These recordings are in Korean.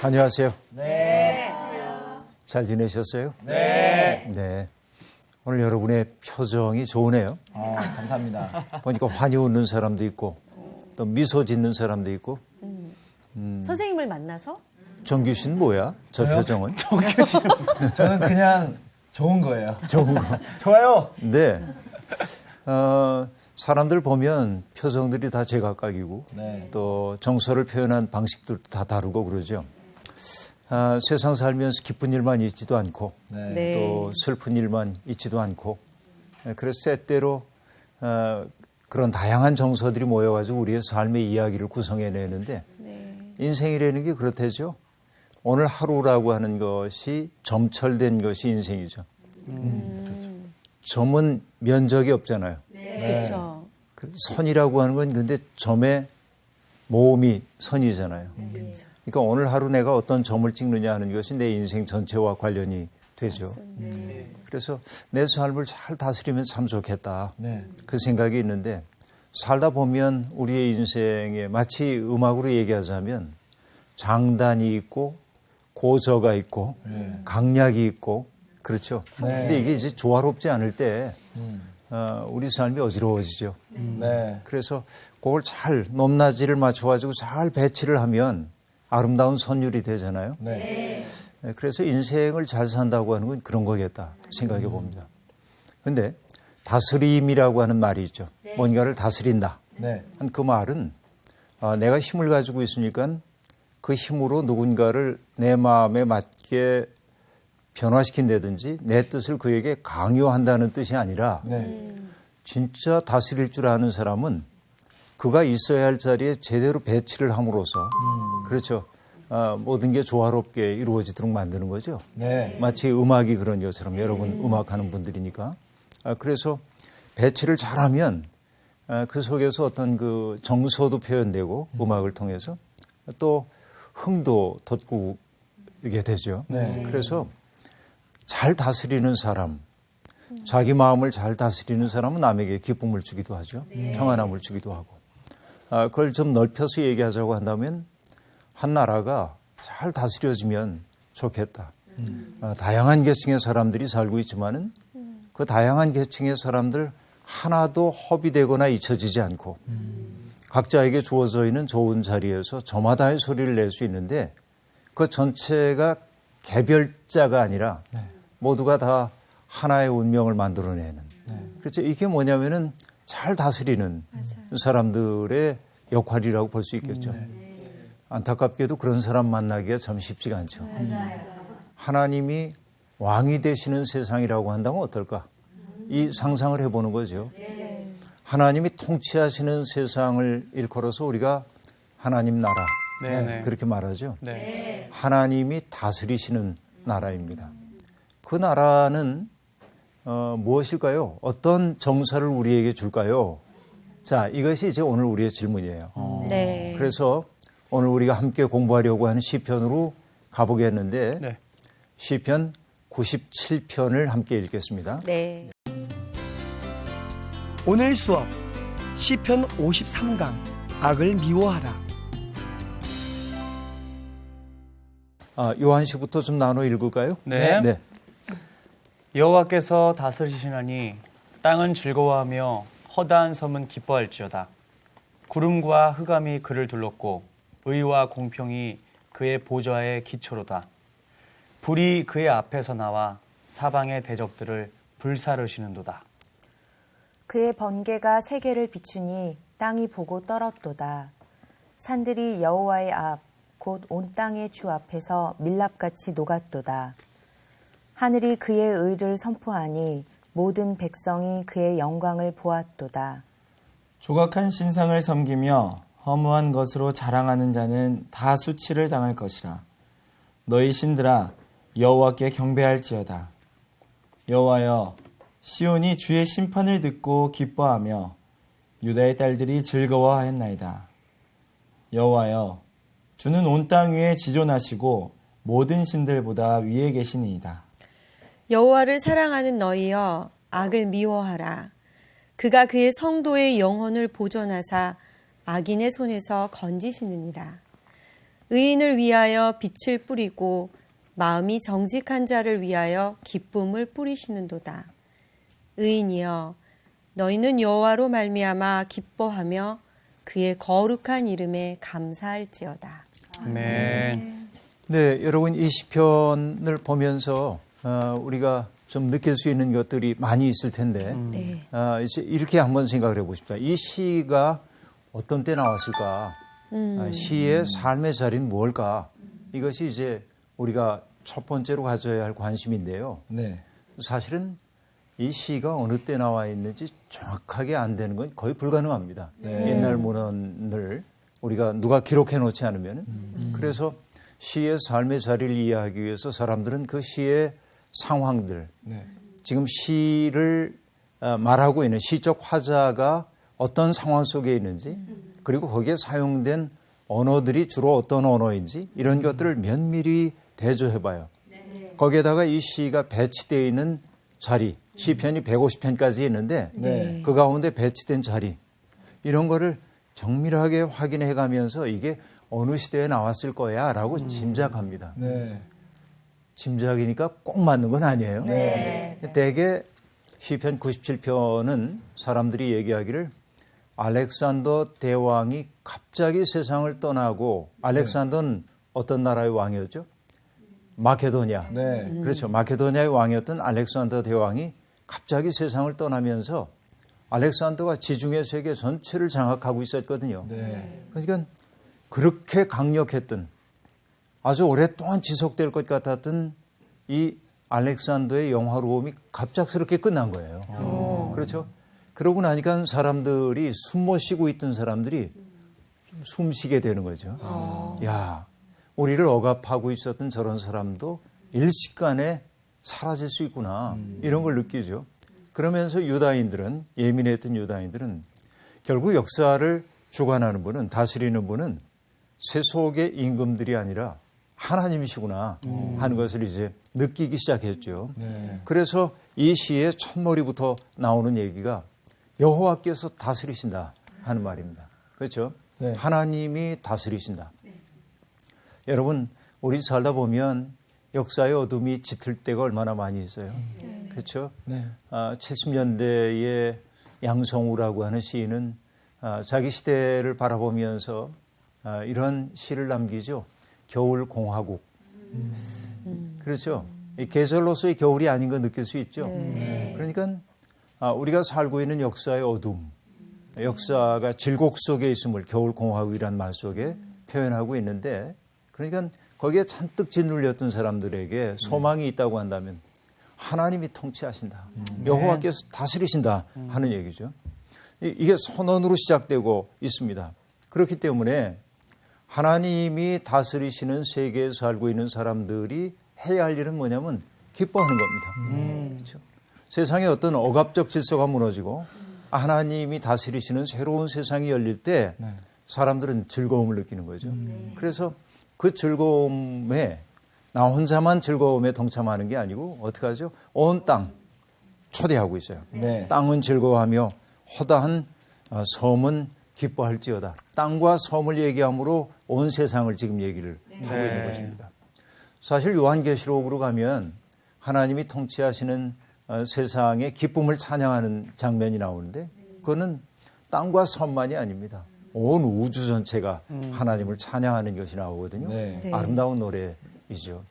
안녕하세요. 네. 잘 지내셨어요? 네. 네. 오늘 여러분의 표정이 좋으네요. 감사합니다. 보니까 환히 웃는 사람도 있고 또 미소 짓는 사람도 있고. 선생님을 만나서? 정규 씨는 뭐야? 저 저요? 표정은? 정규 씨. 저는 그냥 좋은 거예요. 좋은 거. 좋아요. 네. 사람들 보면 표정들이 다 제각각이고 네. 또 정서를 표현한 방식도 다 다르고 그러죠. 세상 살면서 기쁜 일만 있지도 않고 네. 네. 또 슬픈 일만 있지도 않고 그래서 때때로 그런 다양한 정서들이 모여가지고 우리의 삶의 이야기를 구성해내는데 네. 인생이라는 게 그렇대죠. 오늘 하루라고 하는 것이 점철된 것이 인생이죠. 점은 면적이 없잖아요. 그렇죠. 선이라고 하는 건 근데 점의 모음이 선이잖아요. 그렇죠. 그러니까 오늘 하루 내가 어떤 점을 찍느냐 하는 것이 내 인생 전체와 관련이 되죠. 그래서 내 삶을 잘 다스리면 참 좋겠다. 네. 그 생각이 있는데 살다 보면 우리의 인생에 마치 음악으로 얘기하자면 장단이 있고 고저가 있고 강약이 있고 그렇죠. 근데 이게 이제 조화롭지 않을 때 우리 삶이 어지러워지죠. 네. 그래서 그걸 잘 높낮이를 맞춰가지고 잘 배치를 하면 아름다운 선율이 되잖아요. 네. 그래서 인생을 잘 산다고 하는 건 그런 거겠다 생각해 봅니다. 근데 다스림이라고 하는 말이 있죠. 뭔가를 다스린다. 네. 그 말은 내가 힘을 가지고 있으니까 그 힘으로 누군가를 내 마음에 맞게 변화시킨다든지 내 뜻을 그에게 강요한다는 뜻이 아니라 네. 진짜 다스릴 줄 아는 사람은 그가 있어야 할 자리에 제대로 배치를 함으로써 그렇죠. 모든 게 조화롭게 이루어지도록 만드는 거죠. 네. 마치 음악이 그런 것처럼 여러분 음악하는 분들이니까. 그래서 배치를 잘하면 그 속에서 어떤 그 정서도 표현되고 음악을 통해서 또 흥도 돋구게 되죠. 네. 그래서 잘 다스리는 사람, 자기 마음을 잘 다스리는 사람은 남에게 기쁨을 주기도 하죠. 평안함을 주기도 하고. 그걸 좀 넓혀서 얘기하자고 한다면 한 나라가 잘 다스려지면 좋겠다. 다양한 계층의 사람들이 살고 있지만은 그 다양한 계층의 사람들 하나도 허비되거나 잊혀지지 않고 각자에게 주어져 있는 좋은 자리에서 저마다의 소리를 낼 수 있는데 그 전체가 개별자가 아니라 모두가 다 하나의 운명을 만들어내는. 그렇죠. 이게 뭐냐면은 잘 다스리는 사람들의 역할이라고 볼 수 있겠죠. 안타깝게도 그런 사람 만나기가 참 쉽지가 않죠. 하나님이 왕이 되시는 세상이라고 한다면 어떨까? 이 상상을 해보는 거죠. 하나님이 통치하시는 세상을 일컬어서 우리가 하나님 나라 그렇게 말하죠. 네. 하나님이 다스리시는 나라입니다. 그 나라는 무엇일까요? 어떤 정서를 우리에게 줄까요? 자, 이것이 이제 오늘 우리의 질문이에요. 네. 그래서 오늘 우리가 함께 공부하려고 하는 시편으로 가보겠는데 네. 시편 97편을 함께 읽겠습니다. 네. 오늘 수업 시편 53강 악을 미워하라. 요한 씨부터 좀 나눠 읽을까요? 네. 네. 여호와께서 다스리시나니 땅은 즐거워하며 허다한 섬은 기뻐할지어다. 구름과 흑암이 그를 둘렀고 의와 공평이 그의 보좌의 기초로다. 불이 그의 앞에서 나와 사방의 대적들을 불사르시는도다. 그의 번개가 세계를 비추니 땅이 보고 떨었도다. 산들이 여호와의 앞, 곧 온 땅의 주 앞에서 밀랍같이 녹았도다. 하늘이 그의 의를 선포하니 모든 백성이 그의 영광을 보았도다. 조각한 신상을 섬기며 허무한 것으로 자랑하는 자는 다 수치를 당할 것이라. 너희 신들아 여호와께 경배할지어다. 여호와여, 시온이 주의 심판을 듣고 기뻐하며 유다의 딸들이 즐거워하였나이다. 여호와여, 주는 온 땅 위에 지존하시고 모든 신들보다 위에 계시니이다. 여호와를 사랑하는 너희여 악을 미워하라. 그가 그의 성도의 영혼을 보존하사 악인의 손에서 건지시느니라. 의인을 위하여 빛을 뿌리고 마음이 정직한 자를 위하여 기쁨을 뿌리시는도다. 의인이여 너희는 여호와로 말미암아 기뻐하며 그의 거룩한 이름에 감사할지어다. 아멘. 네, 여러분 이 시편을 보면서 우리가 좀 느낄 수 있는 것들이 많이 있을 텐데 네. 이제 이렇게 한번 생각을 해보고 싶다. 이 시가 어떤 때 나왔을까? 시의 삶의 자리는 뭘까? 이것이 이제 우리가 첫 번째로 가져야 할 관심인데요. 네. 사실은 이 시가 어느 때 나와 있는지 정확하게 안 되는 건 거의 불가능합니다. 옛날 문헌을 우리가 누가 기록해 놓지 않으면. 그래서 시의 삶의 자리를 이해하기 위해서 사람들은 그 시의 상황들, 네. 지금 시를 말하고 있는 시적 화자가 어떤 상황 속에 있는지, 그리고 거기에 사용된 언어들이 주로 어떤 언어인지 이런 것들을 면밀히 대조해봐요. 거기에다가 이 시가 배치되어 있는 자리, 시편이 150편까지 있는데 네. 그 가운데 배치된 자리, 이런 거를 정밀하게 확인해 가면서 이게 어느 시대에 나왔을 거야 라고 짐작합니다. 네. 짐작이니까 꼭 맞는 건 아니에요. 대개 시편 97편은 사람들이 얘기하기를 알렉산더 대왕이 갑자기 세상을 떠나고, 알렉산더는 어떤 나라의 왕이었죠? 마케도니아. 네. 그렇죠. 마케도니아의 왕이었던 알렉산더 대왕이 갑자기 세상을 떠나면서 알렉산더가 지중해 세계 전체를 장악하고 있었거든요. 네. 그러니까 그렇게 강력했던, 아주 오랫동안 지속될 것 같았던 이 알렉산더의 영화로움이 갑작스럽게 끝난 거예요. 그렇죠. 그러고 나니까 사람들이 숨 못 쉬고 있던 사람들이 좀 숨 쉬게 되는 거죠. 야, 우리를 억압하고 있었던 저런 사람도 일시간에 사라질 수 있구나. 이런 걸 느끼죠. 그러면서 유다인들은, 예민했던 유다인들은 결국 역사를 주관하는 분은, 다스리는 분은 세속의 임금들이 아니라 하나님이시구나 하는 것을 이제 느끼기 시작했죠. 네. 그래서 이 시의 첫머리부터 나오는 얘기가 여호와께서 다스리신다 하는 말입니다. 그렇죠? 네. 하나님이 다스리신다. 여러분, 우리 살다 보면 역사의 어둠이 짙을 때가 얼마나 많이 있어요. 그렇죠? 네. 70년대에 양성우라고 하는 시인은 자기 시대를 바라보면서 이런 시를 남기죠. 겨울 공화국. 그렇죠? 이 계절로서의 겨울이 아닌 거 느낄 수 있죠. 그러니까 우리가 살고 있는 역사의 어둠, 역사가 질곡 속에 있음을 겨울 공화국이라는 말 속에 표현하고 있는데, 그러니까 거기에 잔뜩 짓눌렸던 사람들에게 소망이 있다고 한다면 하나님이 통치하신다. 여호와께서 다스리신다 하는 얘기죠. 이게 선언으로 시작되고 있습니다. 그렇기 때문에 하나님이 다스리시는 세계에 살고 있는 사람들이 해야 할 일은 뭐냐면 기뻐하는 겁니다. 그렇죠? 세상에 어떤 억압적 질서가 무너지고 하나님이 다스리시는 새로운 세상이 열릴 때 사람들은 즐거움을 느끼는 거죠. 그래서 그 즐거움에, 나 혼자만 즐거움에 동참하는 게 아니고 어떻게 하죠? 온 땅 초대하고 있어요. 네. 땅은 즐거워하며 허다한 섬은 기뻐할지어다. 땅과 섬을 얘기함으로 온 세상을 지금 얘기를 하고 있는 것입니다. 사실 요한계시록으로 가면 하나님이 통치하시는 세상의 기쁨을 찬양하는 장면이 나오는데, 그거는 땅과 섬만이 아닙니다. 온 우주 전체가 하나님을 찬양하는 것이 나오거든요. 네. 네. 아름다운 노래이죠.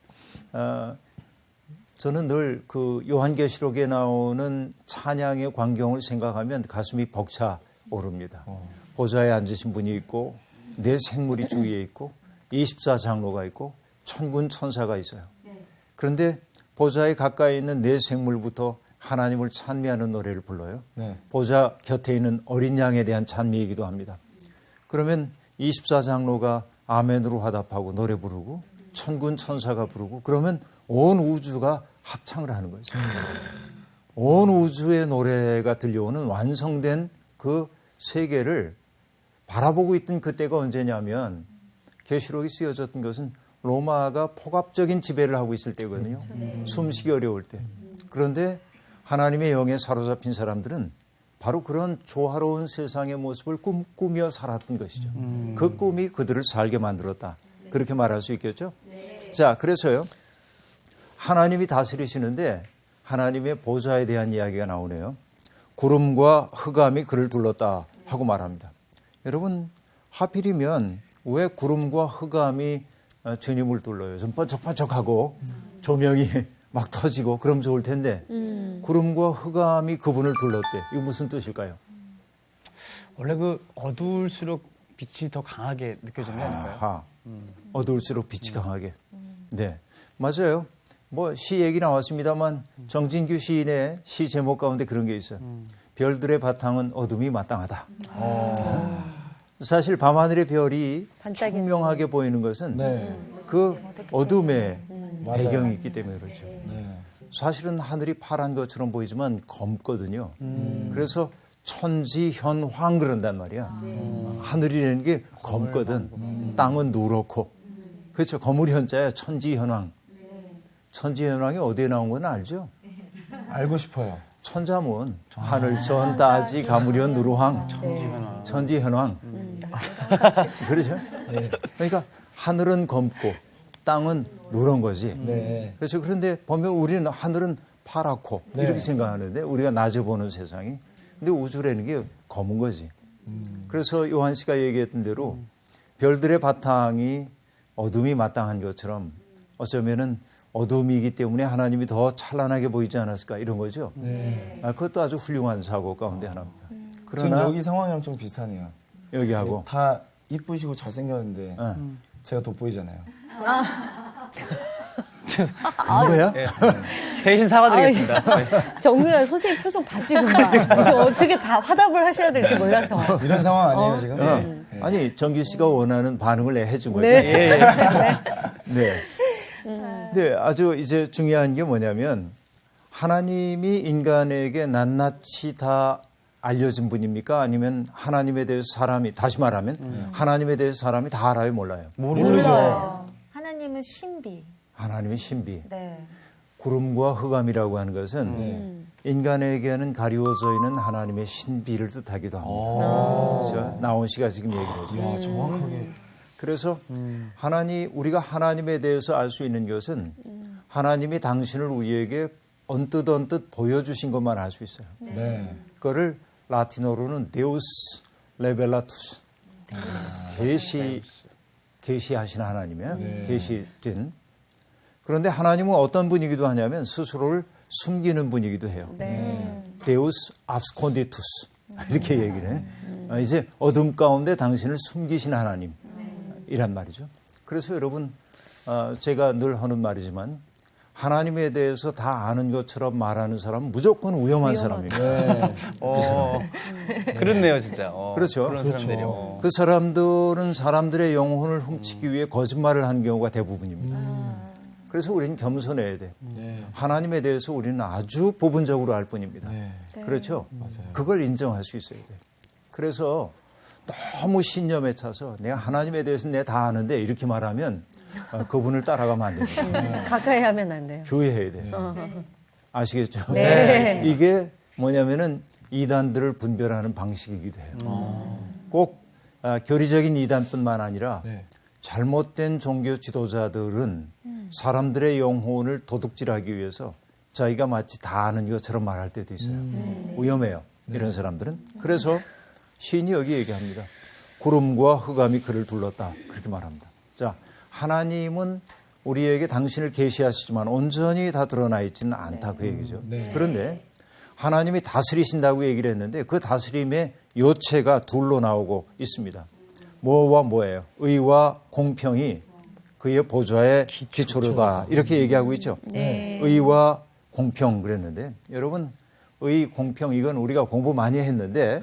저는 늘 그 요한계시록에 나오는 찬양의 광경을 생각하면 가슴이 벅차 오릅니다. 보좌에 앉으신 분이 있고, 네 생물이 주위에 있고, 24장로가 있고, 천군 천사가 있어요. 그런데 보좌에 가까이 있는 네 생물부터 하나님을 찬미하는 노래를 불러요. 네. 보좌 곁에 있는 어린 양에 대한 찬미이기도 합니다. 그러면 24장로가 아멘으로 화답하고 노래 부르고, 천군 천사가 부르고, 그러면 온 우주가 합창을 하는 거죠. 온 우주의 노래가 들려오는 완성된 그 세계를 바라보고 있던 그때가 언제냐면, 계시록이 쓰여졌던 것은 로마가 폭압적인 지배를 하고 있을 때거든요. 숨쉬기 어려울 때. 그런데 하나님의 영에 사로잡힌 사람들은 바로 그런 조화로운 세상의 모습을 꿈꾸며 살았던 것이죠. 그 꿈이 그들을 살게 만들었다 그렇게 말할 수 있겠죠? 자, 그래서요. 하나님이 다스리시는데 하나님의 보좌에 대한 이야기가 나오네요. 구름과 흑암이 그를 둘렀다 하고 말합니다. 여러분, 하필이면 왜 구름과 흑암이 주님을 둘러요? 좀 번쩍번쩍하고 조명이 막 터지고 그럼 좋을 텐데 구름과 흑암이 그분을 둘렀대. 이거 무슨 뜻일까요? 원래 그 어두울수록 빛이 더 강하게 느껴지는 거 아닐까요? 아하. 어두울수록 빛이 강하게. 네, 맞아요. 뭐 시 얘기 나왔습니다만 정진규 시인의 시 제목 가운데 그런 게 있어요. 별들의 바탕은 어둠이 마땅하다. 사실 밤하늘의 별이 반짝이는. 투명하게 보이는 것은 네. 그 어둠의 맞아요. 배경이 있기 때문에 그렇죠. 사실은 하늘이 파란 것처럼 보이지만 검거든요. 그래서 천지현황 그런단 말이야. 하늘이라는 게 검거든. 땅은 누렇고. 그렇죠. 거물현자야 천지현황. 천지현황이 어디에 나온 건 알죠? 알고 싶어요. 천자문, 하늘천, 따지, 가무련, 누루황, 천지현황. 그렇죠? 그러니까 하늘은 검고 땅은 누런 거지. 네. 그렇죠. 그런데 보면 우리는 하늘은 파랗고 네. 이렇게 생각하는데 우리가 낮에 보는 세상이. 근데 우주라는 게 검은 거지. 그래서 요한 씨가 얘기했던 대로 별들의 바탕이 어둠이 마땅한 것처럼 어쩌면은 어둠이기 때문에 하나님이 더 찬란하게 보이지 않았을까 이런 거죠. 네. 그것도 아주 훌륭한 사고 가운데 하나입니다. 지금 그러나 여기 상황이랑 좀 비슷하네요. 여기하고 다 이쁘시고 잘생겼는데 제가 돋보이잖아요. 그런 거야? 예. 대신 사과드리겠습니다. 정유현 선생님 표정 봐지고 이제 어떻게 다 화답을 하셔야 될지 몰라서. 이런 상황 아니에요 지금? 네. 아니 정규 씨가 원하는 반응을 내 해준 거죠. 네. 네. 네, 아주 이제 중요한 게 뭐냐면 하나님이 인간에게 낱낱이 다 알려진 분입니까? 아니면 하나님에 대해서 사람이 다시 말하면 하나님에 대해서 사람이 다 알아요, 몰라요? 몰라요. 하나님은 신비. 하나님의 신비. 네. 구름과 흑암이라고 하는 것은 인간에게는 가리워져 있는 하나님의 신비를 뜻하기도 합니다. 그렇죠? 나온 씨가 지금 얘기를 해죠. 정확하게. 그래서 우리가 하나님에 대해서 알 수 있는 것은 하나님이 당신을 우리에게 언뜻 보여주신 것만 알 수 있어요. 네. 그거를 라틴어로는 데우스 레벨라투스, 계시하신 하나님이에요. 계시진. 그런데 하나님은 어떤 분이기도 하냐면 스스로를 숨기는 분이기도 해요. 데우스 압스콘디투스 이렇게 얘기를 해. 이제 어둠 가운데 당신을 숨기신 하나님이란 말이죠. 그래서 여러분 제가 늘 하는 말이지만 하나님에 대해서 다 아는 것처럼 말하는 사람은 무조건 위험한 사람입니다. 그렇네요, 진짜. 그렇죠. 그런 사람들이. 그 사람들은 사람들의 영혼을 훔치기 위해 거짓말을 하는 경우가 대부분입니다. 그래서 우리는 겸손해야 돼. 하나님에 대해서 우리는 아주 부분적으로 알 뿐입니다. 그렇죠? 그걸 인정할 수 있어야 돼. 그래서 너무 신념에 차서 내가 하나님에 대해서 내가 다 아는데 이렇게 말하면 그분을 따라가면 안 됩니다. 가까이 하면 안 돼요. 주의해야 돼. 아시겠죠? 네. 이게 뭐냐면은 이단들을 분별하는 방식이기도 해요. 꼭 교리적인 이단뿐만 아니라 잘못된 종교 지도자들은 사람들의 영혼을 도둑질하기 위해서 자기가 마치 다 아는 것처럼 말할 때도 있어요. 위험해요. 이런 사람들은. 그래서 시인이 여기 얘기합니다. 구름과 흑암이 그를 둘렀다. 그렇게 말합니다. 자, 하나님은 우리에게 당신을 계시하시지만 온전히 다 드러나 있지는 않다 그 얘기죠. 그런데 하나님이 다스리신다고 얘기를 했는데 그 다스림의 요체가 둘로 나오고 있습니다. 뭐와 뭐예요? 의와 공평이 그의 보좌의 기초로다. 이렇게 얘기하고 있죠. 의와 공평 그랬는데 여러분 의, 공평 이건 우리가 공부 많이 했는데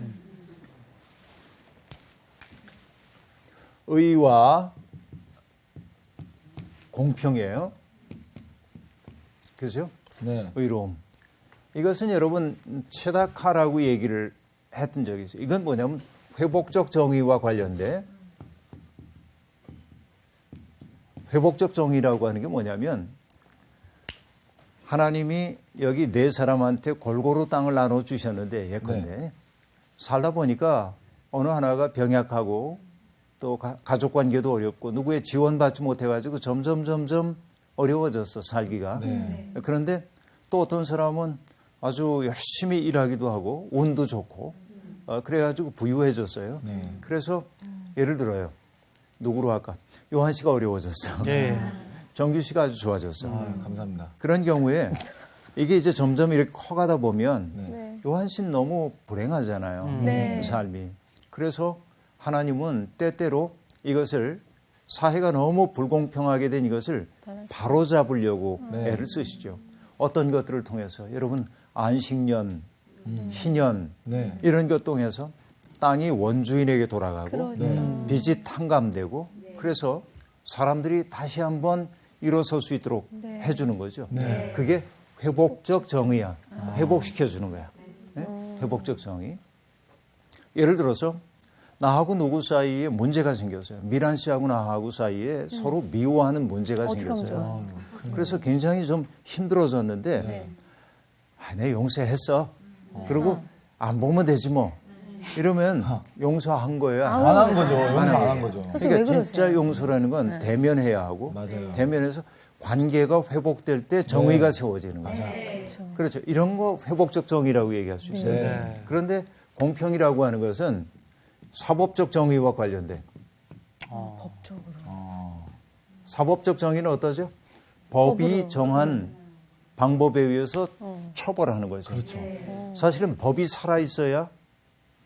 의와 공평이에요. 그죠? 네. 의로움. 이것은 여러분 최다카라고 얘기를 했던 적이 있어요. 이건 뭐냐면 회복적 정의와 관련돼 회복적 정의라고 하는 게 뭐냐면 하나님이 여기 네 사람한테 골고루 땅을 나눠 주셨는데 예컨대 살다 보니까 어느 하나가 병약하고 또 가족 관계도 어렵고 누구의 지원받지 못해가지고 점점 어려워졌어 살기가. 그런데 또 어떤 사람은 아주 열심히 일하기도 하고 운도 좋고 그래가지고 부유해졌어요. 그래서 예를 들어요. 누구로 할까? 요한 씨가 어려워졌어. 정규 씨가 아주 좋아졌어. 감사합니다. 그런 경우에 이게 이제 점점 이렇게 커가다 보면 요한 씨는 너무 불행하잖아요. 네. 삶이. 그래서 하나님은 때때로 이것을 사회가 너무 불공평하게 된 이것을 바로 잡으려고 애를 쓰시죠. 어떤 것들을 통해서 여러분 안식년, 희년 이런 것 통해서 땅이 원주인에게 돌아가고 빚이 탕감되고 그래서 사람들이 다시 한번 일어설 수 있도록 해주는 거죠. 그게 회복적 정의야. 회복시켜주는 거야. 네? 회복적 정의. 예를 들어서 나하고 누구 사이에 문제가 생겼어요. 미란 씨하고 나하고 사이에 서로 미워하는 문제가 생겼어요. 그래서 굉장히 좀 힘들어졌는데 내 용서했어. 그리고 안 보면 되지 뭐. 이러면 용서한 거예요. 안 한 거죠. 용서 안 한 거죠. 그러니까 진짜 용서라는 건 대면해야 하고 맞아요. 대면해서 관계가 회복될 때 정의가 세워지는 거죠. 그렇죠. 이런 거 회복적 정의라고 얘기할 수 있어요. 그런데 공평이라고 하는 것은 사법적 정의와 관련돼. 법적으로. 사법적 정의는 어떠죠? 법이 정한 방법에 의해서 처벌하는 거죠. 그렇죠. 사실은 법이 살아있어야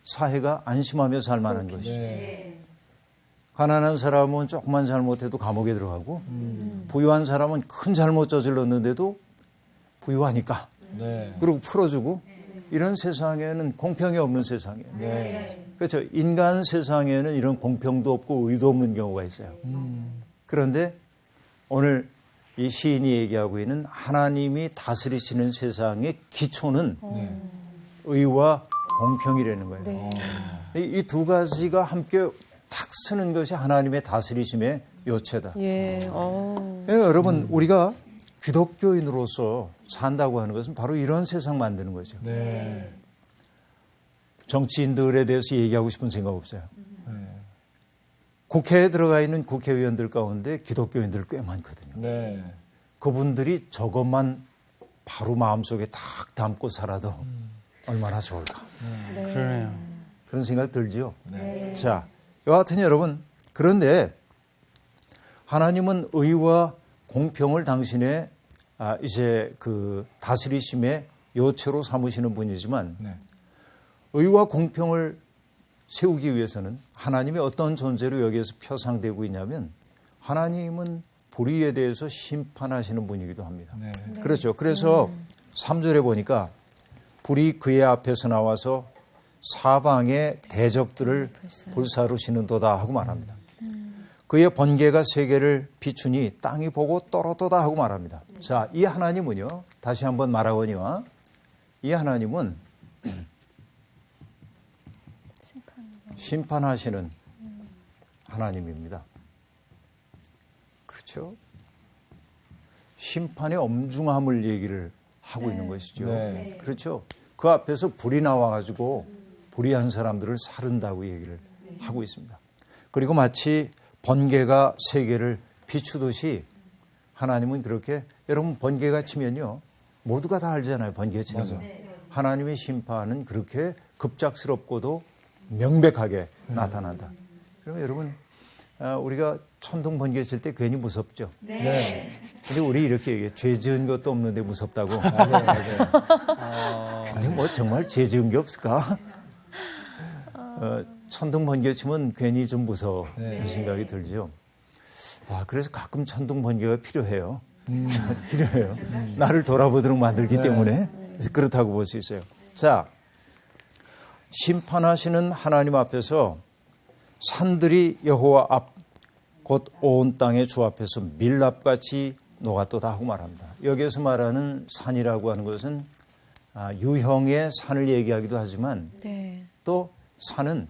사회가 안심하며 살 만한 것이죠. 가난한 사람은 조금만 잘못해도 감옥에 들어가고 부유한 사람은 큰 잘못 저질렀는데도 부유하니까 그리고 풀어주고 이런 세상에는 공평이 없는 세상이에요. 그렇죠. 인간 세상에는 이런 공평도 없고 의도 없는 경우가 있어요. 그런데 오늘 이 시인이 얘기하고 있는 하나님이 다스리시는 세상의 기초는 의와 공평이라는 거예요. 이 두 가지가 함께 탁 쓰는 것이 하나님의 다스리심의 요체다. 여러분 우리가 기독교인으로서 산다고 하는 것은 바로 이런 세상 만드는 거죠. 정치인들에 대해서 얘기하고 싶은 생각 없어요. 국회에 들어가 있는 국회의원들 가운데 기독교인들 꽤 많거든요. 그분들이 저것만 바로 마음속에 탁 담고 살아도 얼마나 좋을까. 그러네요. 그런 생각 들죠. 자, 여하튼 여러분, 그런데 하나님은 의와 공평을 당신의 이제 그 다스리심의 요체로 삼으시는 분이지만 의와 공평을 세우기 위해서는 하나님이 어떤 존재로 여기에서 표상되고 있냐면 하나님은 불의에 대해서 심판하시는 분이기도 합니다. 그렇죠. 그래서 3절에 보니까 불이 그의 앞에서 나와서 사방의 대적들을 불사르시는도다 하고 말합니다. 그의 번개가 세계를 비추니 땅이 보고 떨어도다 하고 말합니다. 자, 이 하나님은요. 다시 한번 말하거니와 이 하나님은 심판하시는 하나님입니다. 그렇죠? 심판의 엄중함을 얘기를 하고 있는 것이죠. 그렇죠? 그 앞에서 불이 나와가지고 불의한 사람들을 사른다고 얘기를 하고 있습니다. 그리고 마치 번개가 세계를 비추듯이 하나님은 그렇게 여러분 번개가 치면요. 모두가 다 알잖아요. 번개 치는 거. 하나님의 심판은 그렇게 급작스럽고도 명백하게 나타난다. 그러면 여러분 우리가 천둥 번개 칠 때 괜히 무섭죠. 근데 우리 이렇게 얘기해. 죄 지은 것도 없는데 무섭다고. 근데 뭐 정말 죄 지은 게 없을까? 천둥 번개 치면 괜히 좀 무서워. 이런 생각이 들죠. 그래서 가끔 천둥 번개가 필요해요. 필요해요. 나를 돌아보도록 만들기 때문에 그래서 그렇다고 볼 수 있어요. 자, 심판하시는 하나님 앞에서 산들이 여호와 앞 곧 온 땅의 주 앞에서 밀랍같이 녹았도다 하고 말합니다. 여기에서 말하는 산이라고 하는 것은 유형의 산을 얘기하기도 하지만 또 산은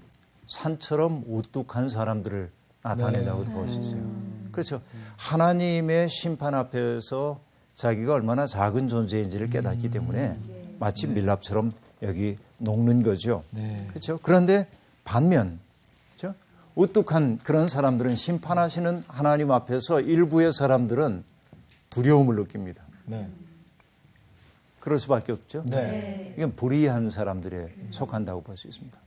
산처럼 우뚝한 사람들을 나타낸다고 볼 수 있어요. 그렇죠. 하나님의 심판 앞에서 자기가 얼마나 작은 존재인지를 깨닫기 때문에 마치 밀랍처럼 여기 녹는 거죠. 그렇죠. 그런데 반면 그렇죠? 우뚝한 그런 사람들은 심판하시는 하나님 앞에서 일부의 사람들은 두려움을 느낍니다. 네. 그럴 수밖에 없죠. 네. 이건 불의한 사람들에 속한다고 볼 수 있습니다.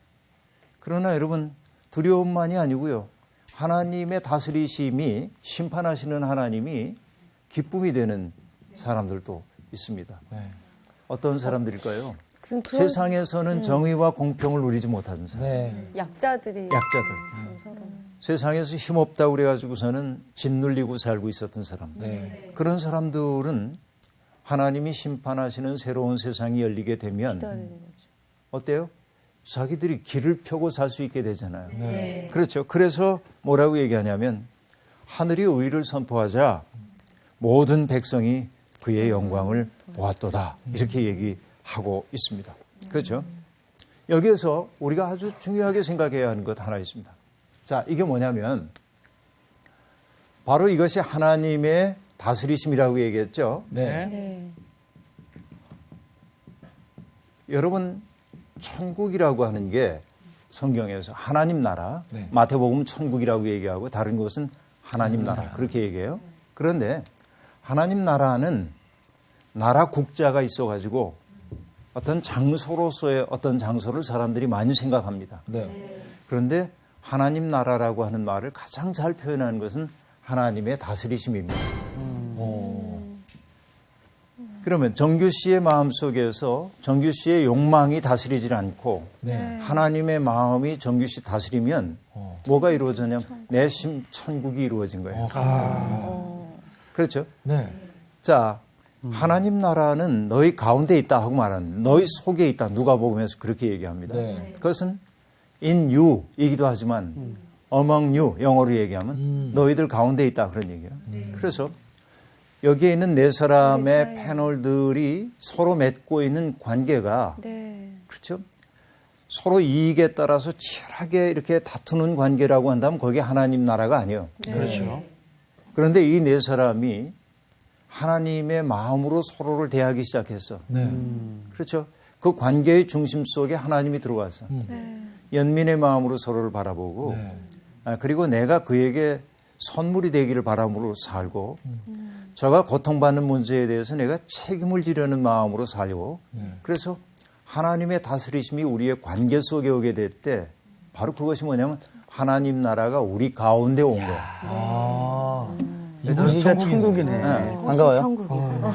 그러나 여러분 두려움만이 아니고요. 하나님의 다스리심이 심판하시는 하나님이 기쁨이 되는 사람들도 있습니다. 네. 어떤 사람들일까요? 그럼 그런 세상에서는 정의와 공평을 누리지 못하는 사람. 네. 약자들이 약자들. 서로 세상에서 힘없다고 그래가지고서는 짓눌리고 살고 있었던 사람. 네. 그런 사람들은 하나님이 심판하시는 새로운 세상이 열리게 되면 기다리는 거죠. 어때요? 자기들이 길을 펴고 살 수 있게 되잖아요. 네. 그렇죠. 그래서 뭐라고 얘기하냐면 하늘이 의를 선포하자 모든 백성이 그의 영광을 보았도다. 이렇게 얘기하고 있습니다. 그렇죠. 여기에서 우리가 아주 중요하게 생각해야 하는 것 하나 있습니다. 자, 이게 뭐냐면 바로 이것이 하나님의 다스리심이라고 얘기했죠. 네. 네. 여러분 천국이라고 하는 게 성경에서 하나님 나라, 네. 마태복음 천국이라고 얘기하고 다른 곳은 하나님 나라 그렇게 얘기해요. 그런데 하나님 나라는 나라 국자가 있어가지고 어떤 장소로서의 어떤 장소를 사람들이 많이 생각합니다. 네. 그런데 하나님 나라라고 하는 말을 가장 잘 표현하는 것은 하나님의 다스리심입니다. 그러면 정규 씨의 마음속에서 정규 씨의 욕망이 다스리질 않고 네. 하나님의 마음이 정규 씨 다스리면 뭐가 이루어졌냐면 내 심 천국이 이루어진 거예요. 그렇죠? 네. 자, 하나님 나라는 너희 가운데 있다 하고 말하는 너희 속에 있다. 누가복음에서 그렇게 얘기합니다. 네. 그것은 in you이기도 하지만 among you 영어로 얘기하면 너희들 가운데 있다 그런 얘기예요. 그래서 여기에 있는 네 사람의 패널들이 서로 맺고 있는 관계가 네. 그렇죠? 서로 이익에 따라서 치열하게 이렇게 다투는 관계라고 한다면 거기에 하나님 나라가 아니에요. 그렇죠. 그런데 이 네 사람이 하나님의 마음으로 서로를 대하기 시작했어. 네. 그렇죠? 그 관계의 중심 속에 하나님이 들어와서 연민의 마음으로 서로를 바라보고 네. 그리고 내가 그에게 선물이 되기를 바람으로 살고 저가 고통받는 문제에 대해서 내가 책임을 지려는 마음으로 살고 그래서 하나님의 다스리심이 우리의 관계 속에 오게 될 때 바로 그것이 뭐냐면 하나님 나라가 우리 가운데 온 거야. 이것이 천국이네. 반가워요. 천국이고.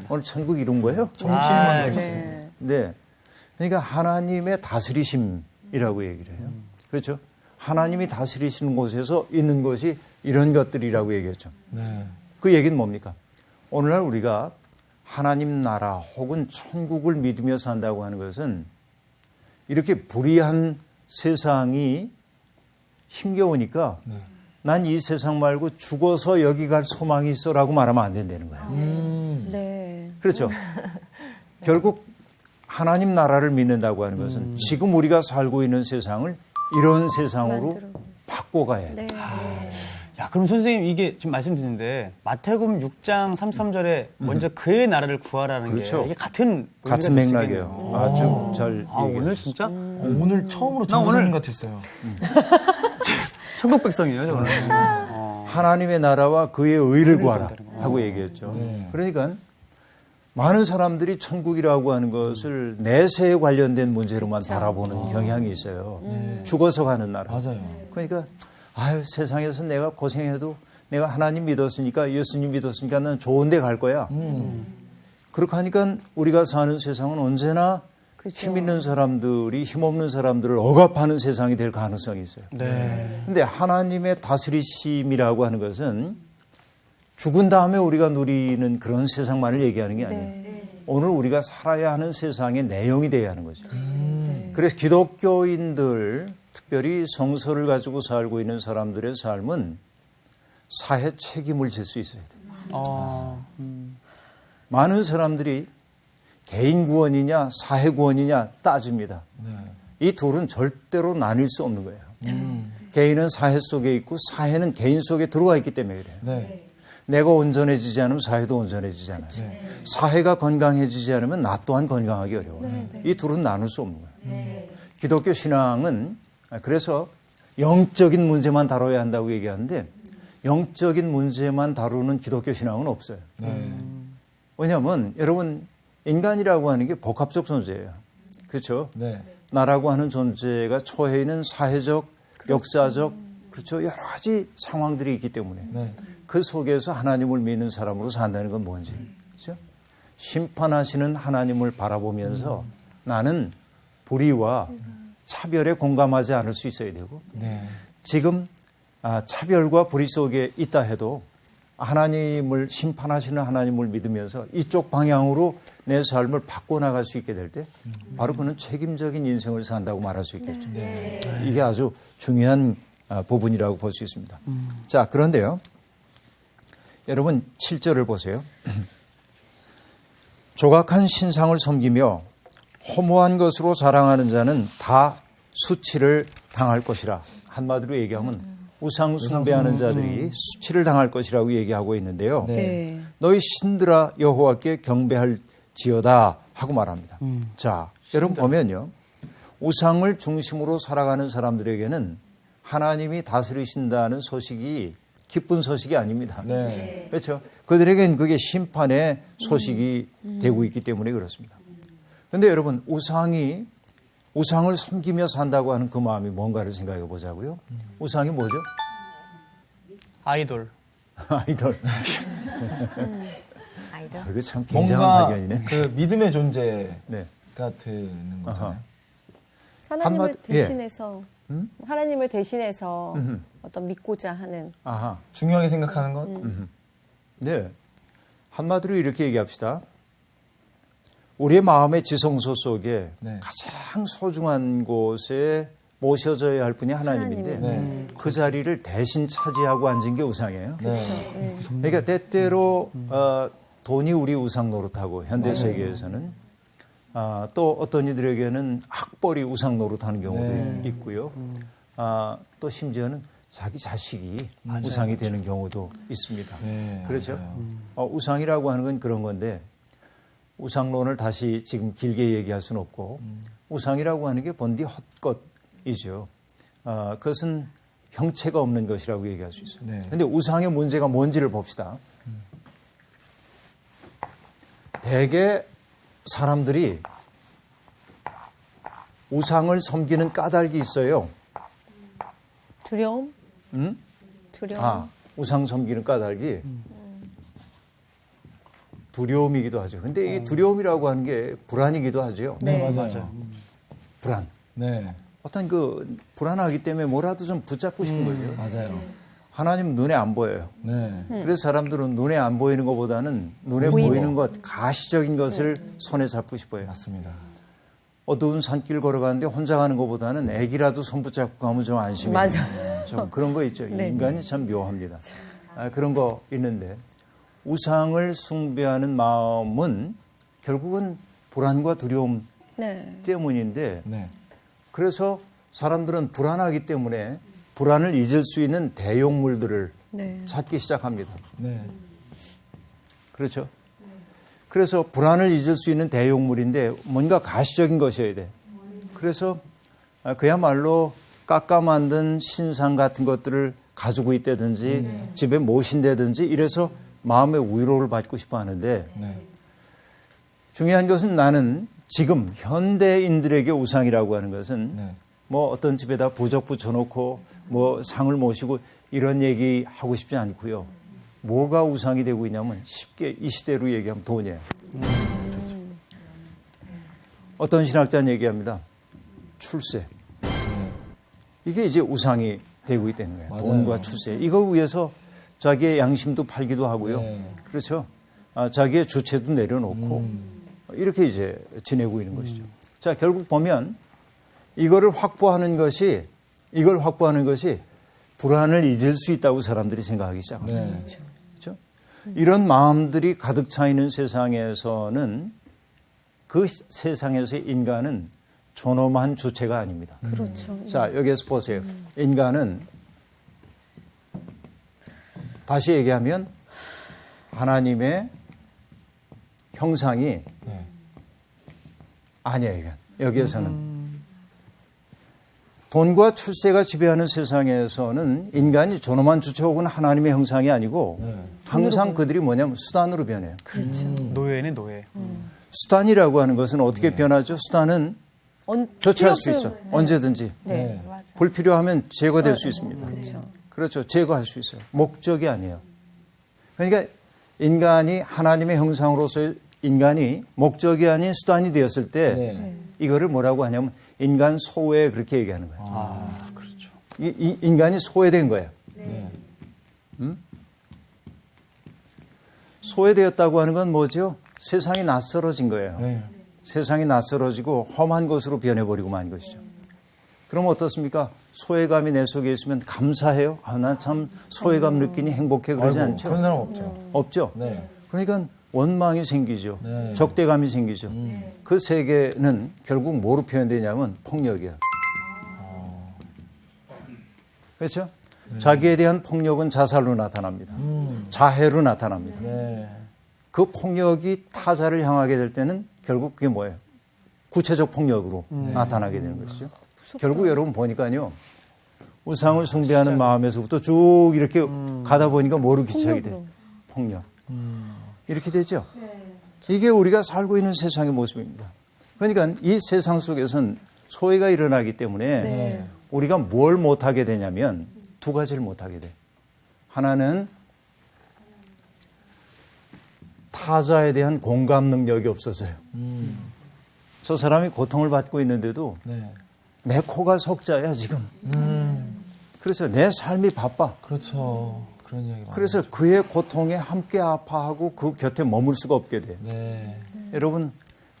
오늘 천국 이룬 거예요? 네. 네. 그러니까 하나님의 다스리심이라고 얘기를 해요. 그렇죠? 하나님이 다스리시는 곳에서 있는 것이 이런 것들이라고 얘기했죠. 네. 그 얘기는 뭡니까? 오늘날 우리가 하나님 나라 혹은 천국을 믿으며 산다고 하는 것은 이렇게 불의한 세상이 힘겨우니까 난 이 세상 말고 죽어서 여기 갈 소망이 있어라고 말하면 안 된다는 거예요. 네. 그렇죠. 결국 하나님 나라를 믿는다고 하는 것은 지금 우리가 살고 있는 세상을 이런 세상으로 만들어. 바꿔가야 돼. 네. 야, 그럼 선생님 이게 지금 말씀드렸는데 마태복음 6장 33절에 먼저 그의 나라를 구하라는 그렇죠. 게 이게 같은 같은 의미가 맥락이에요. 아주 잘 아, 오늘 얘기해요. 진짜 오늘 처음으로 나 오늘- 전도사님 같았어요. 천국 백성이에요, 저 오늘. 하나님의 나라와 그의 의를 구하라 하고 얘기했죠. 그러니까 많은 사람들이 천국이라고 하는 것을 내세에 관련된 문제로만 바라보는 경향이 있어요. 죽어서 가는 나라. 맞아요. 그러니까 아유 세상에서 내가 고생해도 내가 하나님 믿었으니까 예수님 믿었으니까 난 좋은 데 갈 거야. 그렇게 하니까 우리가 사는 세상은 언제나 힘 있는 사람들이 힘없는 사람들을 억압하는 세상이 될 가능성이 있어요. 네. 근데 하나님의 다스리심이라고 하는 것은 죽은 다음에 우리가 누리는 그런 세상만을 얘기하는 게 아니에요. 오늘 우리가 살아야 하는 세상의 내용이 돼야 하는 거죠. 그래서 기독교인들, 특별히 성서를 가지고 살고 있는 사람들의 삶은 사회 책임을 질 수 있어야 돼요. 많은 사람들이 개인 구원이냐 사회 구원이냐 따집니다. 이 둘은 절대로 나뉠 수 없는 거예요. 개인은 사회 속에 있고 사회는 개인 속에 들어와 있기 때문에 그래요. 네. 내가 온전해지지 않으면 사회도 온전해지지 않아요. 사회가 건강해지지 않으면 나 또한 건강하기 어려워요. 이 둘은 나눌 수 없는 거예요. 기독교 신앙은 그래서 영적인 문제만 다뤄야 한다고 얘기하는데 영적인 문제만 다루는 기독교 신앙은 없어요. 왜냐하면 여러분 인간이라고 하는 게 복합적 존재예요. 그렇죠? 네. 나라고 하는 존재가 처해 있는 사회적, 역사적, 그렇죠? 여러 가지 상황들이 있기 때문에 네. 그 속에서 하나님을 믿는 사람으로 산다는 건 뭔지, 그렇죠? 심판하시는 하나님을 바라보면서 나는 불의와 차별에 공감하지 않을 수 있어야 되고 네. 지금 차별과 불의 속에 있다 해도 하나님을 심판하시는 하나님을 믿으면서 이쪽 방향으로 내 삶을 바꿔나갈 수 있게 될 때 바로 그는 책임적인 인생을 산다고 말할 수 있겠죠. 이게 아주 중요한 부분이라고 볼 수 있습니다. 자, 그런데요. 여러분 7절을 보세요. 조각한 신상을 섬기며 허무한 것으로 자랑하는 자는 다 수치를 당할 것이라. 한마디로 얘기하면 우상 숭배하는 자들이 수치를 당할 것이라고 얘기하고 있는데요. 네. 너희 신들아 여호와께 경배할지어다 하고 말합니다. 자, 여러분 보면요. 우상을 중심으로 살아가는 사람들에게는 하나님이 다스리신다는 소식이 기쁜 소식이 아닙니다. 네. 그렇죠? 그들에겐 그게 심판의 소식이 되고 있기 때문에 그렇습니다. 그런데 여러분 우상을 섬기며 산다고 하는 그 마음이 뭔가를 생각해 보자고요. 우상이 뭐죠? 아이돌. 아이돌. 아이들. 이거 참 굉장한 뭔가 발견이네. 그 믿음의 존재가 네. 되는 거잖아요. 하나님을 예. 대신해서 하나님을 대신해서 어떤 믿고자 하는 아하. 중요하게 생각하는 것. 네. 한마디로 이렇게 얘기합시다. 우리의 마음의 지성소 속에 네. 가장 소중한 곳에 모셔져야 할 분이 하나님인데 네. 그 자리를 대신 차지하고 앉은 게 우상이에요. 네. 그러니까 때때로 돈이 우리 우상 노릇하고 현대 세계에서는 또 어떤 이들에게는 학벌이 우상 노릇하는 경우도 있고요. 또 심지어는 자기 자식이 우상이 되는 경우도 있습니다. 네, 그렇죠? 맞아요. 우상이라고 하는 건 그런 건데 우상론을 다시 지금 길게 얘기할 수는 없고 우상이라고 하는 게 본디 헛것이죠. 그것은 형체가 없는 것이라고 얘기할 수 있어요. 네. 그런데 우상의 문제가 뭔지를 봅시다. 대개 사람들이 우상을 섬기는 까닭이 있어요. 두려움? 음? 두려움? 우상 섬기는 까닭이 두려움이기도 하죠. 근데 이게 두려움이라고 하는 게 불안이기도 하죠. 네. 맞아요. 불안. 네. 어떤 그 불안하기 때문에 뭐라도 좀 붙잡고 싶은 거죠. 맞아요. 하나님 눈에 안 보여요. 네. 그래서 사람들은 눈에 안 보이는 것보다는 눈에 보이는 것, 가시적인 것을 손에 잡고 싶어요. 맞습니다. 어두운 산길 걸어가는데 혼자 가는 것보다는 애기라도 손 붙잡고 가면 좀 안심이 맞아요. 좀 그런 거 있죠. 네. 인간이 참 묘합니다. 그런 거 있는데 우상을 숭배하는 마음은 결국은 불안과 두려움 네. 때문인데 네. 그래서 사람들은 불안하기 때문에 불안을 잊을 수 있는 대용물들을 네. 찾기 시작합니다. 네. 그렇죠? 그래서 불안을 잊을 수 있는 대용물인데 뭔가 가시적인 것이어야 돼. 그래서 그야말로 깎아 만든 신상 같은 것들을 가지고 있다든지 집에 모신다든지 이래서 마음의 위로를 받고 싶어 하는데 네. 중요한 것은 나는 지금 현대인들에게 우상이라고 하는 것은 네. 뭐 어떤 집에다 부적 붙여놓고 뭐 상을 모시고 이런 얘기 하고 싶지 않고요. 뭐가 우상이 되고 있냐면 쉽게 이 시대로 얘기하면 돈이에요. 어떤 신학자는 얘기합니다. 출세. 이게 이제 우상이 되고 있다는 거예요. 맞아요. 돈과 출세. 이거 위해서 자기의 양심도 팔기도 하고요. 네. 그렇죠. 자기의 주체도 내려놓고 이렇게 이제 지내고 있는 것이죠. 자, 결국 보면 이걸 확보하는 것이 불안을 잊을 수 있다고 사람들이 생각하기 시작합니다. 네. 그렇죠? 이런 마음들이 가득 차 있는 세상에서는 그 세상에서의 인간은 존엄한 주체가 아닙니다. 그렇죠. 자, 여기에서 보세요. 인간은 다시 얘기하면 하나님의 형상이 네. 아니에요. 여기에서는 돈과 출세가 지배하는 세상에서는 인간이 존엄한 주체 혹은 하나님의 형상이 아니고 항상 그들이 뭐냐면 수단으로 변해요. 노예네 노예. 수단이라고 하는 것은 어떻게 변하죠? 수단은 교체할 수 있어. 언제든지. 네, 맞아. 불필요하면 제거될 수 있습니다. 그렇죠. 제거할 수 있어요. 목적이 아니에요. 그러니까 인간이 하나님의 형상으로서의 인간이 목적이 아닌 수단이 되었을 때 이거를 뭐라고 하냐면 인간 소외 그렇게 얘기하는 거예요. 아, 그렇죠. 인간이 소외된 거예요. 소외되었다고 하는 건 뭐죠? 세상이 낯설어진 거예요. 세상이 낯설어지고 험한 것으로 변해버리고 만 것이죠. 그럼 어떻습니까? 소외감이 내 속에 있으면 감사해요. 아, 나 참 소외감 느끼니 행복해 그러지 아이고, 않죠? 그런 사람 없죠. 없죠? 네. 그러니까 원망이 생기죠. 네. 적대감이 생기죠. 그 세계는 결국 뭐로 표현되냐면 폭력이야. 그렇죠? 자기에 대한 폭력은 자살로 나타납니다. 자해로 나타납니다. 네. 그 폭력이 타자를 향하게 될 때는 결국 그게 뭐예요? 구체적 폭력으로 나타나게 되는 것이죠. 결국 여러분 보니까요. 우상을 숭배하는 마음에서부터 쭉 이렇게 가다 보니까 뭐로 기착이 돼요? 폭력. 이렇게 되죠. 이게 우리가 살고 있는 세상의 모습입니다. 그러니까 이 세상 속에서는 소외가 일어나기 때문에 우리가 뭘 못하게 되냐면 두 가지를 못하게 돼요. 하나는 타자에 대한 공감 능력이 없어서요. 저 사람이 고통을 받고 있는데도 내 코가 석자야 지금. 그래서 내 삶이 바빠. 그렇죠. 그런 이야기 많아요. 그래서 그의 고통에 함께 아파하고 그 곁에 머물 수가 없게 돼. 네. 여러분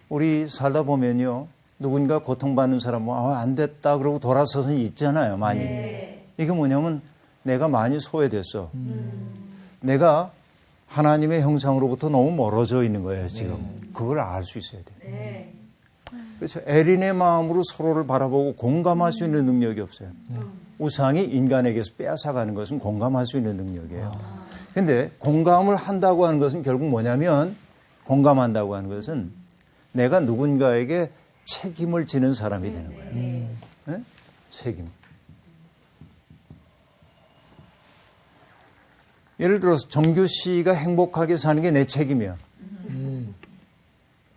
우리 살다 보면요. 누군가 고통받는 사람은 안 됐다 그러고 돌아서서는 있잖아요. 많이. 이게 뭐냐면 내가 많이 소외됐어. 내가 하나님의 형상으로부터 너무 멀어져 있는 거예요. 지금. 그걸 알 수 있어야 돼. 그렇죠. 애린의 마음으로 서로를 바라보고 공감할 수 있는 능력이 없어요. 우상이 인간에게서 빼앗아가는 것은 공감할 수 있는 능력이에요. 그런데 공감을 한다고 하는 것은 결국 뭐냐면 공감한다고 하는 것은 내가 누군가에게 책임을 지는 사람이 되는 거예요. 네? 책임. 예를 들어서 정규 씨가 행복하게 사는 게 내 책임이야.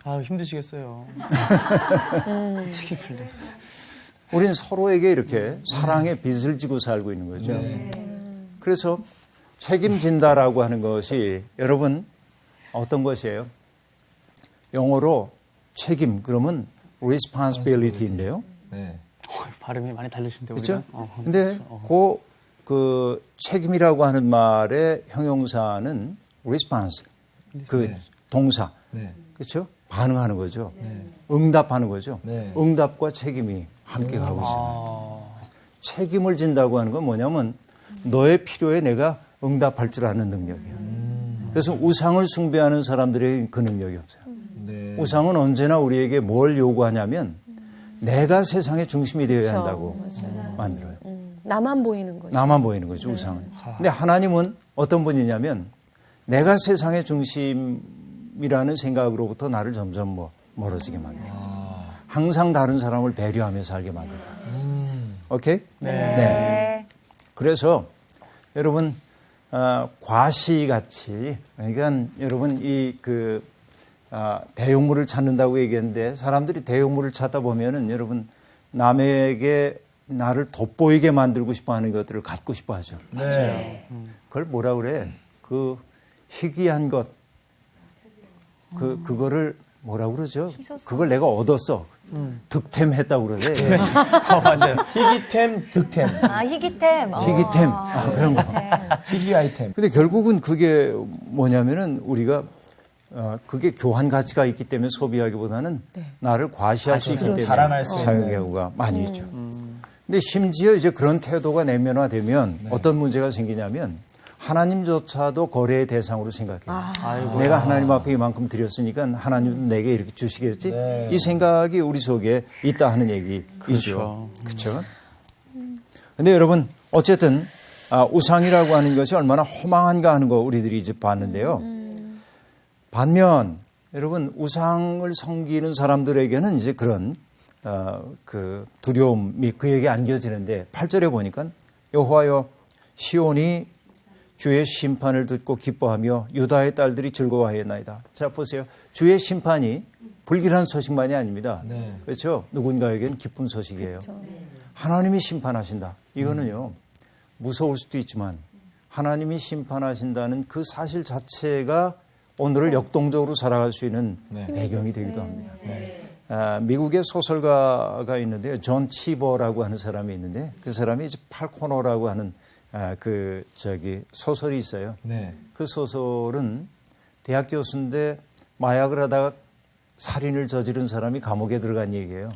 아 힘드시겠어요. 책임을 내. 우린 서로에게 이렇게 사랑의 빚을 지고 살고 있는 거죠. 그래서 책임진다라고 하는 것이 여러분 어떤 것이에요? 영어로 책임 그러면 responsibility인데요. 네. 발음이 많이 다르신데 그렇죠? 우리가. 근데 그 책임이라고 하는 말의 형용사는 response 그 동사 네. 그렇죠? 반응하는 거죠. 응답하는 거죠. 네. 응답과 책임이 함께 가고 있어요. 책임을 진다고 하는 건 뭐냐면 너의 필요에 내가 응답할 줄 아는 능력이에요. 그래서 우상을 숭배하는 사람들에게 그 능력이 없어요. 네. 우상은 언제나 우리에게 뭘 요구하냐면 내가 세상의 중심이 되어야 한다고 만들어요. 나만 보이는 거죠. 나만 보이는 거죠, 우상은. 근데 하나님은 어떤 분이냐면 내가 세상의 중심이라는 생각으로부터 나를 점점 멀어지게 만들어요. 항상 다른 사람을 배려하며 살게 만들어요. 오케이? 네. 그래서 여러분 과시같이 그러니까 여러분 대용물을 찾는다고 얘기했는데 사람들이 대용물을 찾다 보면은 여러분 남에게 나를 돋보이게 만들고 싶어 하는 것들을 갖고 싶어 하죠. 네. 그걸 뭐라 그래? 그 희귀한 것. 그거를 뭐라 그러죠? 그걸 내가 얻었어. 득템했다고 그러네. 맞아요. 희귀템, 득템. 아, 희귀템. 희귀템. 그런 거. 희귀 아이템. 근데 결국은 그게 뭐냐면은 우리가 그게 교환 가치가 있기 때문에 소비하기보다는 나를 과시할 수 있기 때문에 자랑할 수 있는. 사용의 경우가 많이 있죠. 근데 심지어 이제 그런 태도가 내면화되면 어떤 문제가 생기냐면 하나님조차도 거래의 대상으로 생각해요. 내가 하나님 앞에 이만큼 드렸으니까 하나님도 내게 이렇게 주시겠지? 이 생각이 우리 속에 있다 하는 얘기이죠. 그렇죠? 근데 여러분 어쨌든 우상이라고 하는 것이 얼마나 허망한가 하는 거 우리들이 이제 봤는데요. 반면 여러분 우상을 섬기는 사람들에게는 이제 그런 그 두려움이 그에게 안겨지는데 8절에 보니까 여호와여 시온이 주의 심판을 듣고 기뻐하며 유다의 딸들이 즐거워하였나이다. 자 보세요. 주의 심판이 불길한 소식만이 아닙니다. 네. 그렇죠? 누군가에겐 기쁜 소식이에요. 하나님이 심판하신다. 이거는요. 무서울 수도 있지만 하나님이 심판하신다는 그 사실 자체가 오늘을 역동적으로 살아갈 수 있는 배경이 되기도 합니다. 미국의 소설가가 있는데요. 존 치버라고 하는 사람이 있는데 그 사람이 이제 팔코너라고 하는 소설이 있어요. 네. 그 소설은 대학 교수인데 마약을 하다가 살인을 저지른 사람이 감옥에 들어간 얘기예요.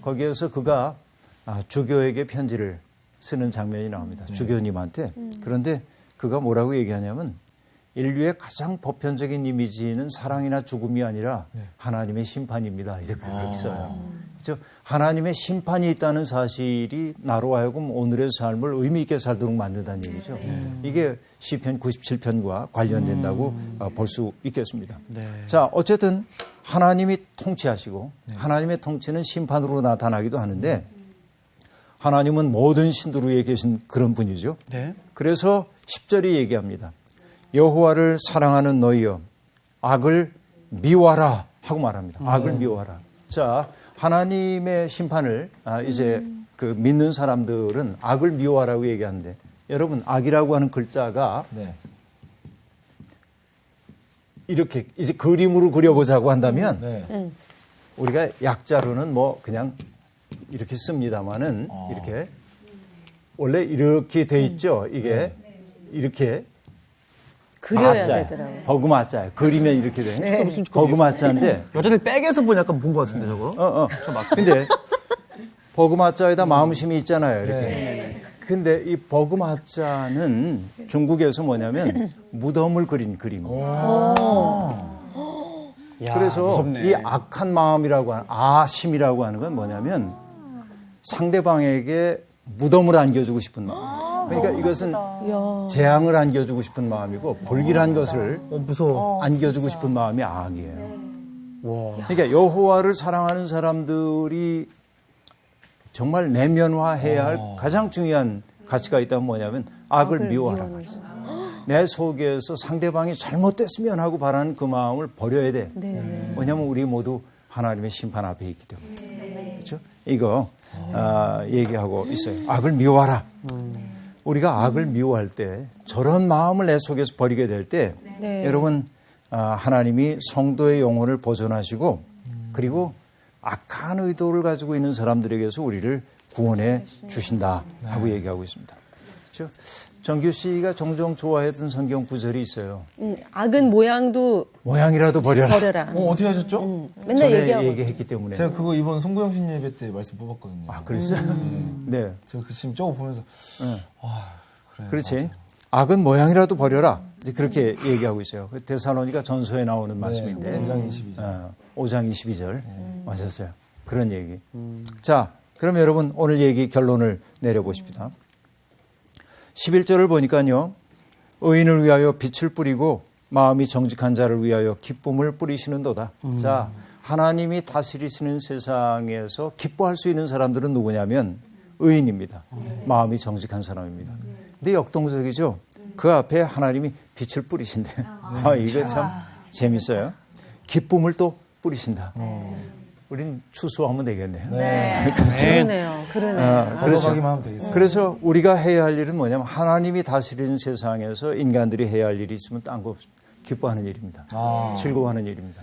거기에서 그가 주교에게 편지를 쓰는 장면이 나옵니다. 주교님한테. 그런데 그가 뭐라고 얘기하냐면 인류의 가장 보편적인 이미지는 사랑이나 죽음이 아니라 하나님의 심판입니다. 이제 그렇게 써요. 그렇죠? 하나님의 심판이 있다는 사실이 나로 하여금 오늘의 삶을 의미 있게 살도록 만든다는 얘기죠. 이게 시편 97편과 관련된다고 볼 수 있겠습니다. 자, 어쨌든 하나님이 통치하시고 하나님의 통치는 심판으로 나타나기도 하는데 하나님은 모든 신들 위에 계신 그런 분이죠. 네. 그래서 10절이 얘기합니다. 여호와를 사랑하는 너희여 악을 미워하라 하고 말합니다. 악을 미워하라. 자, 하나님의 심판을 이제 그 믿는 사람들은 악을 미워하라고 얘기하는데 여러분 악이라고 하는 글자가 네. 이렇게 이제 그림으로 그려보자고 한다면 네. 우리가 약자로는 뭐 그냥 이렇게 씁니다만은 이렇게 원래 이렇게 돼 있죠. 이게 이렇게 그려야 맞자예요. 되더라고요. 버그마자예요. 그리면 이렇게 돼. 버그마자인데 여자들 백에서 보니 약간 본 것 같은데 저거. 근데 버그마자에다 마음심이 있잖아요. 이렇게. 근데 이 버그마자는 중국에서 뭐냐면 무덤을 그린 그림이에요. 그래서 무섭네. 이 악한 마음이라고 하는 아심이라고 하는 건 뭐냐면 상대방에게 무덤을 안겨주고 싶은 마음. 그러니까 이것은 재앙을 안겨주고 싶은 마음이고 불길한 것을 무서워. 안겨주고 싶은 마음이 악이에요. 그러니까 여호와를 사랑하는 사람들이 정말 내면화해야 할 가장 중요한 가치가 있다면 뭐냐면 악을 미워하라. 내 속에서 상대방이 잘못됐으면 하고 바라는 그 마음을 버려야 돼. 왜냐하면 우리 모두 하나님의 심판 앞에 있기 때문에. 그렇죠? 이거 얘기하고 있어요. 악을 미워하라. 우리가 악을 미워할 때 저런 마음을 내 속에서 버리게 될 때 여러분 하나님이 성도의 영혼을 보존하시고 그리고 악한 의도를 가지고 있는 사람들에게서 우리를 구원해 주신다 하고 얘기하고 있습니다. 그렇죠? 정규 씨가 종종 좋아했던 성경 구절이 있어요. 악은 모양이라도 버려라. 어떻게 하셨죠? 맨날 전에 얘기하고. 얘기했기 때문에. 제가 그거 이번 송구영신 예배 때 말씀 뽑았거든요. 아, 그랬어요? 네. 제가 지금 저거 보면서 그래. 그렇지. 맞아. 악은 모양이라도 버려라. 이제 그렇게 얘기하고 있어요. 데살로니가 전서에 나오는 말씀인데. 5장 22절. 5장 22절. 맞았어요. 그런 얘기. 자, 그럼 여러분 오늘 얘기 결론을 내려보십니다. 11절을 보니까요. 의인을 위하여 빛을 뿌리고 마음이 정직한 자를 위하여 기쁨을 뿌리시는도다. 자, 하나님이 다스리시는 세상에서 기뻐할 수 있는 사람들은 누구냐면 의인입니다. 마음이 정직한 사람입니다. 근데 역동적이죠. 그 앞에 하나님이 빛을 뿌리신대. 이거 참 재밌어요. 기쁨을 또 뿌리신다. 우린 추수하면 되겠네요. 그러네요. 걸어가기만 하면 되겠습니다. 그래서 우리가 해야 할 일은 뭐냐면 하나님이 다스리는 세상에서 인간들이 해야 할 일이 있으면 딴 거 없습니다. 기뻐하는 일입니다. 즐거워하는 일입니다.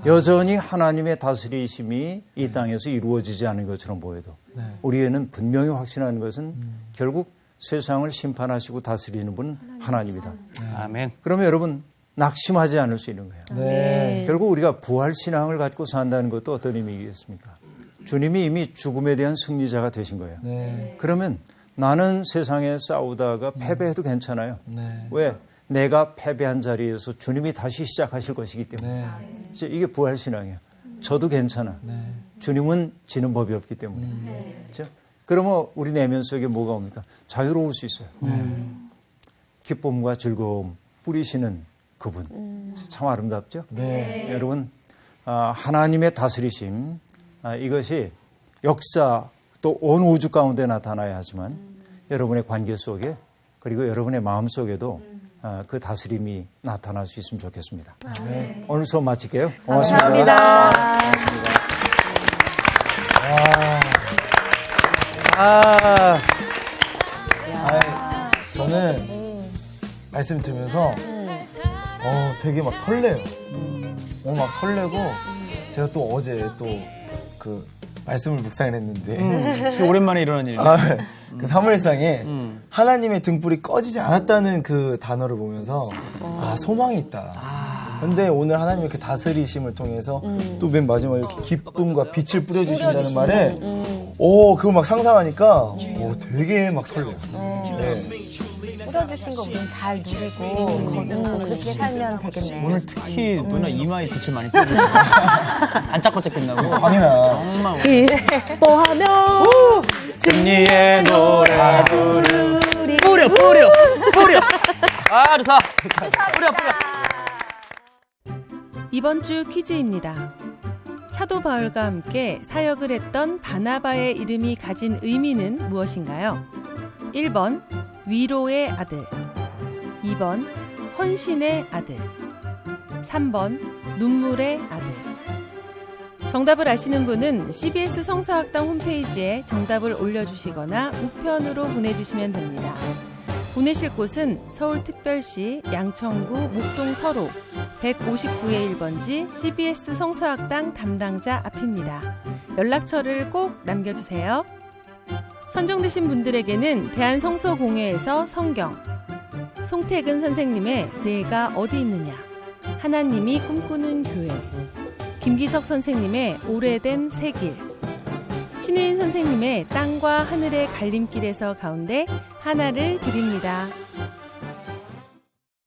여전히 하나님의 다스리심이 이 땅에서 이루어지지 않은 것처럼 보여도 우리에는 분명히 확신하는 것은 결국 세상을 심판하시고 다스리는 분은 하나님이다. 아멘. 그러면 여러분 낙심하지 않을 수 있는 거예요. 네. 결국 우리가 부활신앙을 갖고 산다는 것도 어떤 의미겠습니까? 주님이 이미 죽음에 대한 승리자가 되신 거예요. 네. 그러면 나는 세상에 싸우다가 패배해도 괜찮아요. 네. 왜? 내가 패배한 자리에서 주님이 다시 시작하실 것이기 때문에. 네. 이게 부활신앙이에요. 저도 괜찮아. 주님은 지는 법이 없기 때문에. 그렇죠? 그러면 우리 내면 속에 뭐가 옵니까? 자유로울 수 있어요. 기쁨과 즐거움 뿌리시는 그분. 참 아름답죠? 네. 여러분, 하나님의 다스리심, 이것이 역사 또 온 우주 가운데 나타나야 하지만 여러분의 관계 속에 그리고 여러분의 마음 속에도 그 다스림이 나타날 수 있으면 좋겠습니다. 오늘 수업 마칠게요. 고맙습니다. 감사합니다. 저는 말씀 들으면서 되게 막 설레요. 막 설레고 제가 또 어제 또 그 말씀을 묵상을 했는데 진짜 오랜만에 일어난 일이네. 그 사무엘상에 하나님의 등불이 꺼지지 않았다는 그 단어를 보면서 소망이 있다. 근데 오늘 하나님의 그 다스리심을 통해서 또 맨 마지막에 이렇게 기쁨과 빛을 뿌려주신다는 말에 그걸 막 상상하니까 되게 막 설레요. 네. 뿌려주신 거 우리는 잘 누리고 거두고 그렇게 살면 되겠네. 오늘 특히 누나 이마에 빛을 많이 뿌려주세요. 반짝반짝 빛나고. 광이나 정말 기뻐하며 승리의 노래 부르리. 뿌려. 아, 좋다. 뿌려. 이번 주 퀴즈입니다. 사도 바울과 함께 사역을 했던 바나바의 이름이 가진 의미는 무엇인가요? 1번 위로의 아들, 2번 헌신의 아들, 3번 눈물의 아들. 정답을 아시는 분은 CBS 성서학당 홈페이지에 정답을 올려주시거나 우편으로 보내주시면 됩니다. 보내실 곳은 서울특별시 양천구 목동 서로 159의 1번지 CBS 성서학당 담당자 앞입니다. 연락처를 꼭 남겨주세요. 선정되신 분들에게는 대한성서공회에서 성경, 송태근 선생님의 내가 어디 있느냐, 하나님이 꿈꾸는 교회, 김기석 선생님의 오래된 새길, 신우인 선생님의 땅과 하늘의 갈림길에서 가운데 하나를 드립니다.